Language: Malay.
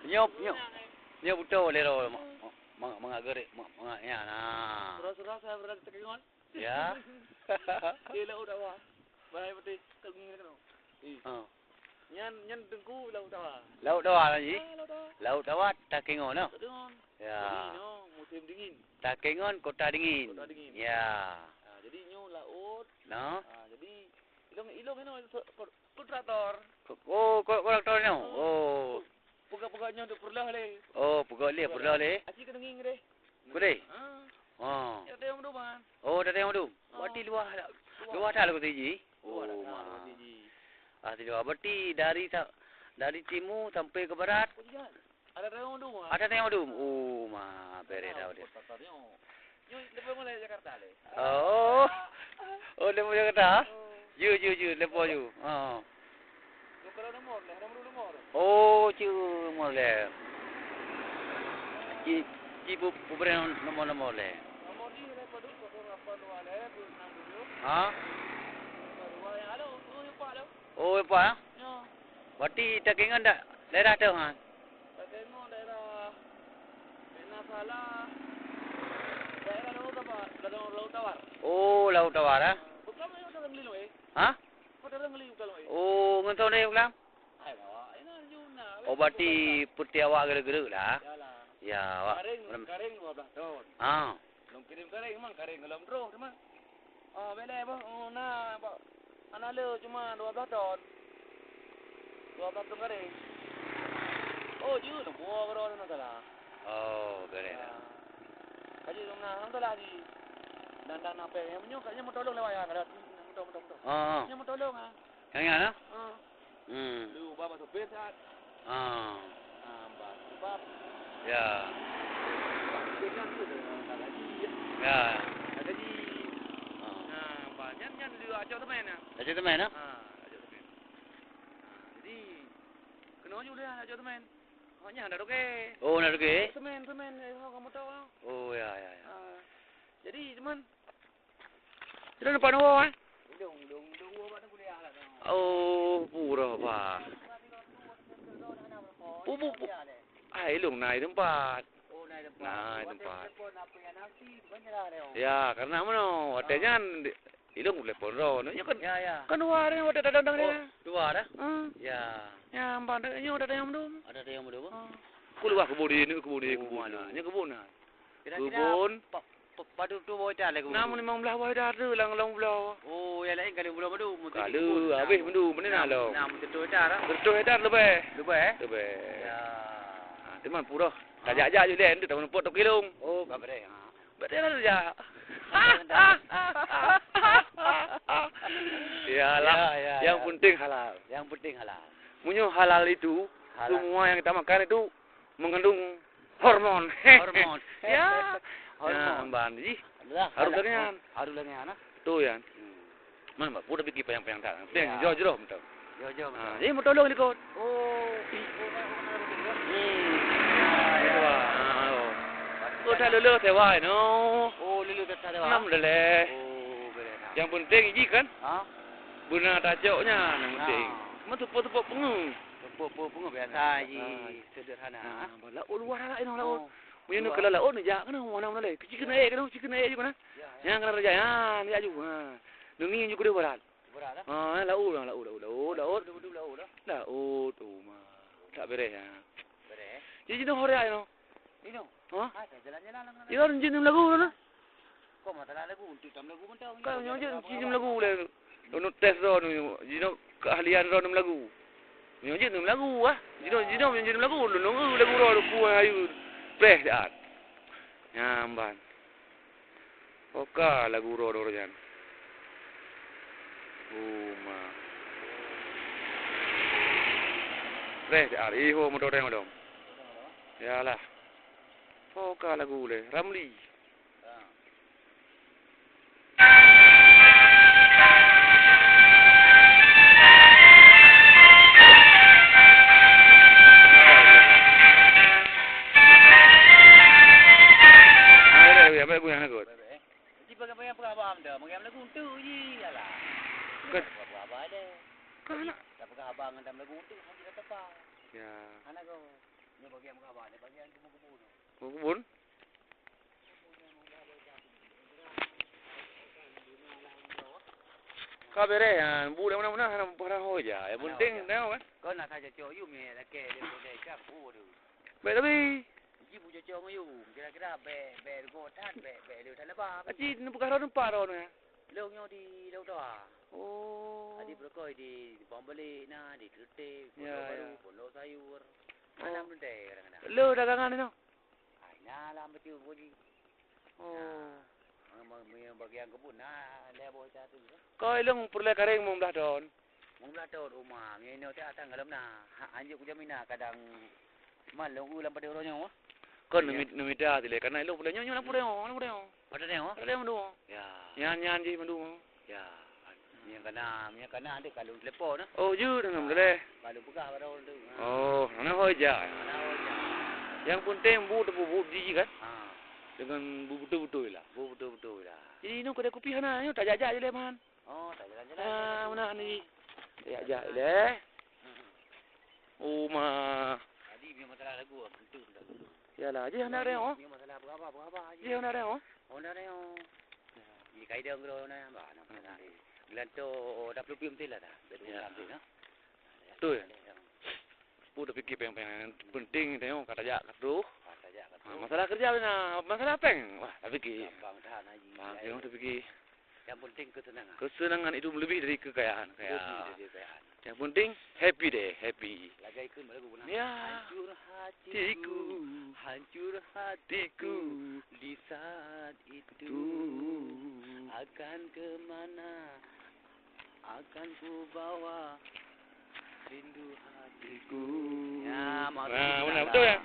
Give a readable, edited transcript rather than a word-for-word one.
Nyop betul le ro. Mga gerik, mga ya nah. Surah-surah saya berada di Tekingon. Ya. Di laut awak. Bahaya betul Tekingon kan. Oh. Nyan tengku laut awak. Laut dawa lagi. Laut awak. Laut dawa Takengon no. Tekingon. Ya. Jadi nyo musim dingin. Takengon kota dingin. Kota dingin. Ya. Jadi nyo laut. No. Jadi ilong kontraktor. Oh, kontraktor no. Oh. Pegak-pegaknya untuk perlah le. Oh, pegak le. Aci kena nging deh. Boleh. Oh. Ya tengok dulu man. Oh, dah tengok tu. Berarti luar dah lagu tiji. Oh, mah. Di luar. Berarti dari timur sampai ke barat. Ada tengok dulu man. Ada tengok tu. Oh, mah beres dah dia. Yo, lepas mulai Jakarta le. Oh. Oh, lepas Jakarta. Ju, lepas ju. Kalau nomor. Oh, cu mole. Ci bu beri nomor le. Nomor ni lepas tu kau apa lu ale, bu nang dulu. Ha? Baru yang alo, lupa alo. Oh, apa? Yo. Berarti Takengon dah daerah tu ha. Takengon daerah Salah. Daerah Laut Tawar. Oh, Laut Tawar ah. Bukan yang dalam lilu Ha? Kau dalam lilu kalau Oh, ngentau ni ulang. Ai bawa, ini Juna. Oh, berarti putih awak gerak-gerak lah. Yalah. Ya, awak. Karing 12 tahun. Ah. Belum kirim karing memang karing dalam draw cuma. Bele apa? Nah, apa? Anale cuma 12 tahun. 12 tahun karing. Oh, je tu buah karo na salah. Oh, beres. Kaji na salah di. Dan apa yang katanya mau tolong lewat ada. Betul. Oh. Yang mau tolong ah. Yang mana? Lu bapa sopir saat. Bapa. Ya. Dengan tu dah gaji. Ya. Dah gaji. Banyak lu ajak teman ah. Ajak teman ah? Ajak teman. Jadi kena juga ajak teman. Hanya ada okey. Oh, nak okey. Teman, kamu tahu. Oh, ya. Jadi teman. Kita nampak nombor eh? Dong buat kuliah lah. Oh, pura apa? Ilung naik tempat. Oh, naik tempat. Ya. Ya, karena mana? Artinya ilung boleh pondok. Ya. Kan luar ni, ada datang dia. Luar dah? Ya. Ya, empat ni ada yang belum. Ada yang belum? Keluar kebun ni. Ni kebun lah. Kebun. Padu tu bawa jalan kebun. Namun 15 bawa dah tu, lang belah. Oh, yang lain kali belum madu. Kalau habis madu, mana nak lo? Nam betul dah. Betul dah lebih. Lebih. Ya. Teman pura. Tajak-ajak je lain tu, tak nampak tok kilung. Oh, tak boleh. Betul lah saja. Yalah. Yang penting halal. Munyo halal itu, semua yang kita makan itu mengandung hormon. Ya. Hormon. Bandi. Harus dengan. Tu yang. Mana pura pergi payang-payang tak. Payang jauh-jauh betul. Jauh. Ini mau tolong ni kau. Oh. Oh, dah lulu tewai no. Oh, lulu tewai. Nam lele. Oh, benar. Yang penting ini kan. Guna tajuknya yang penting. Tepuk-tepuk pengu. Tepuk-tepuk biasa je. Sederhana. Laut luar lah ini laut. Punya kalau laut ni jak kan mana le. Kecil kena air juga mana. Yang kena raja ya, ni juga. Nungi juga dia berat. Berat laut. Laut tu mah. Tak beres ya. Beres. Jadi no hore ayo. Ini. Jalan-jalan lah. Ikan jenis lagu tu. Kau masalah lagu, tutam lagu pun tahu. Kau jenis lagu le. Ono tes ro nu, jino keahlian ro nu lagu. Ni jenis lagu ah. Jino jenis lagu, nu lagu ro ku ayu. Preh dah. Nyamban. Oka lagu ro jan. Ma. Preh dah. Iho mo doreng dong. Yalah. Oka lagu le, Ramli. Mengenai lagu tu je lah. Apa ada? Kana. Tapi abang dalam lagu tu hanya kata apa? Ya. Anak kau. Ni Kebun. Kau bere budak mana-mana pada hoja. Yang penting tahu kan. Kau nak saja coyu me la ke dia boleh cap tu. Baik tapi Ibu coyo mayu. Kira-kira be go tan be dia tan apa. aji ni bukan orang empat orang ni. Longnya di laut dah. Oh. Adi berkoi di Bombali na di Tute, Ya. Pondok Sayur. Mana pun deh kadang-kadang. Lu dagangan ni tu. Ai na lah betul boleh. Oh. Yang bagian kebun nah lebo satu. Kau ilung perlu kareng mung belah don. Mung belah tu rumah, ni tak datang dalam na. Anjuk ku jamina kadang malong ulam pada orangnya. Kau numi dah tu le, kerana ilung perlu nyonya lampu deo. Pada dia. Pada deo tu. Ya. Nyan je mandu. Ya. Yang kena ada kalau lepo na. Oh, je dengan boleh. Kalau buka pada orang tu. Oh, mana hoja. Mana hoja. Yang penting bu biji kan. Ha. Dengan bu betul-betul lah. Betul lah. Jadi nu kedai kopi sana, ni tak jajak je le man. Oh, tak jalan-jalan. Ah, mana ni? Tak jajak le. Oh, ma. Tadi punya masalah lagu betul dah. Yalah, je hendak deo. Punya masalah berapa aja. Je hendak deo. Oh, dah deo. Ni kai dia ngro na ba na. Gelan tu dah pelupim tu lah dah. Betul tu na. Tu. Bu dah fikir penting tengok kata jak kat tu. Masalah kerja mana? Masalah peng. Wah, tak fikir. Bang tahan aja. Tengok tak fikir. Yang penting kesenangan. Kesenangan itu lebih dari kekayaan. Yang penting happy deh, happy. Lagai ikut lagu guna. Ya. Hancur hatiku di saat itu akan kemana akan ku bawa rindu hatiku. Ya, benar betul ya.